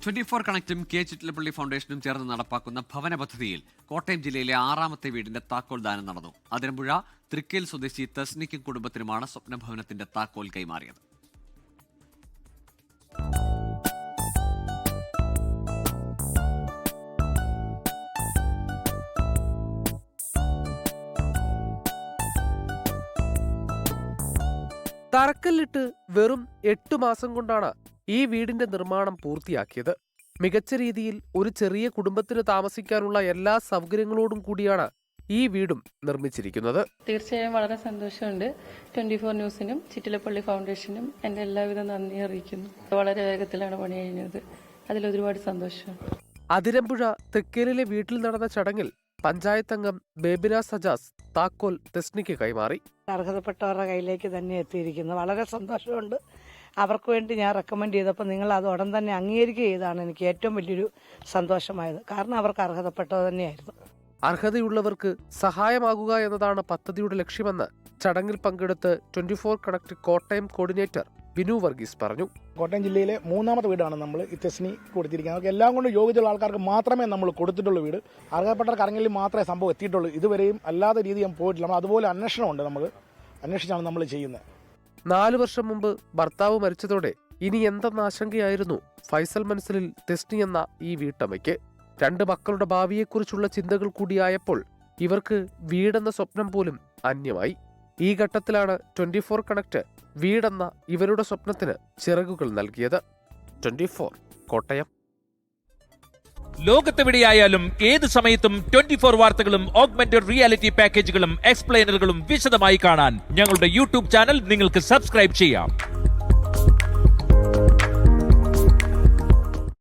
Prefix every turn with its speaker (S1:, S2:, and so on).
S1: 24 കണക്റ്റും K Chittilappilly ഫൗണ്ടേഷനും ചേർന്ന് നടപ്പാക്കുന്ന ഭവന പദ്ധതിയിൽ കോട്ടയം ജില്ലയിലെ 6ാമത്തെ വീടിന്റെ താക്കോൽ ദാനം നടന്നു. അതിരമ്പുഴ തൃക്കേൽ സ്വദേശി തസ്നിക്കും കുടുംബത്തിനുമാണ് സ്വപ്നഭവനത്തിന്റെ താക്കോൽ കൈമാറിയത്.
S2: തറക്കല്ലിട്ട് വെറും 8 മാസം കൊണ്ടാണ് ഈ വീടിന്റെ നിർമ്മാണം പൂർത്തിയാക്കിയത്. മികച്ച രീതിയിൽ ഒരു ചെറിയ കുടുംബത്തിന് താമസിക്കാനുള്ള എല്ലാ സൗകര്യങ്ങളോടും കൂടിയാണ് ഈ വീടും നിർമ്മിച്ചിരിക്കുന്നത്.
S3: തീർച്ചയായും വളരെ സന്തോഷമുണ്ട്. 24 ന്യൂസിനും ചിറ്റിലപ്പള്ളി ഫൗണ്ടേഷനും എന്റെ എല്ലാവിധ നന്ദി അറിയിക്കുന്നു. വളരെ വേഗത്തിലാണ് പണി കഴിഞ്ഞത്. അതിലൊരുപാട് സന്തോഷം.
S2: അതിരമ്പുഴ തൃക്കേലിലെ വീട്ടിൽ നടന്ന ചടങ്ങിൽ പഞ്ചായത്ത് അംഗം ബേബിന സജാസ് താക്കോൽ തെസ്നിക്ക് കൈമാറി.
S4: അർഹതപ്പെട്ടവരുടെ കയ്യിലേക്ക് തന്നെ എത്തിയിരിക്കുന്നു. വളരെ സന്തോഷമുണ്ട്. അവർക്ക് വേണ്ടി ഞാൻ റെക്കമെൻഡ് ചെയ്തപ്പോൾ നിങ്ങൾ അത് ഉടൻ തന്നെ അംഗീകരിക്കുകയാണ് എനിക്ക് ഏറ്റവും വലിയൊരു സന്തോഷമായത്. കാരണം അവർക്ക് അർഹതപ്പെട്ടത് തന്നെയായിരുന്നു.
S2: അർഹതയുള്ളവർക്ക് സഹായമാകുക എന്നതാണ് പദ്ധതിയുടെ ലക്ഷ്യമെന്ന് ചടങ്ങിൽ പങ്കെടുത്ത് 24 കണക്ട് കോട്ടയം കോർഡിനേറ്റർ ബിനു വർഗീസ് പറഞ്ഞു.
S5: കോട്ടയം ജില്ലയിലെ 3ാമത്തെ വീടാണ് നമ്മൾ ഈ തെസ്നി കൊടുത്തിരിക്കുന്നത്. നമുക്ക് എല്ലാം കൊണ്ട് യോഗ്യതയുള്ള ആൾക്കാർക്ക് മാത്രമേ നമ്മൾ കൊടുത്തിട്ടുള്ളൂ വീട്. അർഹതപ്പെട്ടവർക്ക് ആരെങ്കിലും മാത്രമേ സംഭവം എത്തിയിട്ടുള്ളൂ. ഇതുവരെയും അല്ലാത്ത രീതി ഞാൻ പോയിട്ടില്ല. നമ്മൾ അതുപോലെ അന്വേഷണമുണ്ട്. നമ്മൾ അന്വേഷിച്ചാണ് നമ്മൾ ചെയ്യുന്നത്.
S2: 4 വർഷം മുമ്പ് ഭർത്താവ് മരിച്ചതോടെ ഇനി എന്തെന്ന ആശങ്കയായിരുന്നു ഫൈസൽ മനസ്സിലിൽ തെസ്നി എന്ന ഈ വീട്ടമ്മയ്ക്ക്. 2 മക്കളുടെ ഭാവിയെക്കുറിച്ചുള്ള ചിന്തകൾ കൂടിയായപ്പോൾ ഇവർക്ക് വീടെന്ന സ്വപ്നം പോലും അന്യമായി. ഈ ഘട്ടത്തിലാണ് 24 കണക്ട് വീടെന്ന ഇവരുടെ സ്വപ്നത്തിന് ചിറകുകൾ നൽകിയത്. 24 കോട്ടയം.
S6: ലോകത്തെവിടെയായാലും ഏത് സമയത്തും 24 വാർത്തകളും ഓഗ്മെന്റഡ് റിയാലിറ്റി പാക്കേജുകളും എക്സ്പ്ലെയിനറുകളും വിശദമായി കാണാൻ ഞങ്ങളുടെ യൂട്യൂബ് ചാനൽ നിങ്ങൾക്ക് സബ്സ്ക്രൈബ് ചെയ്യാം.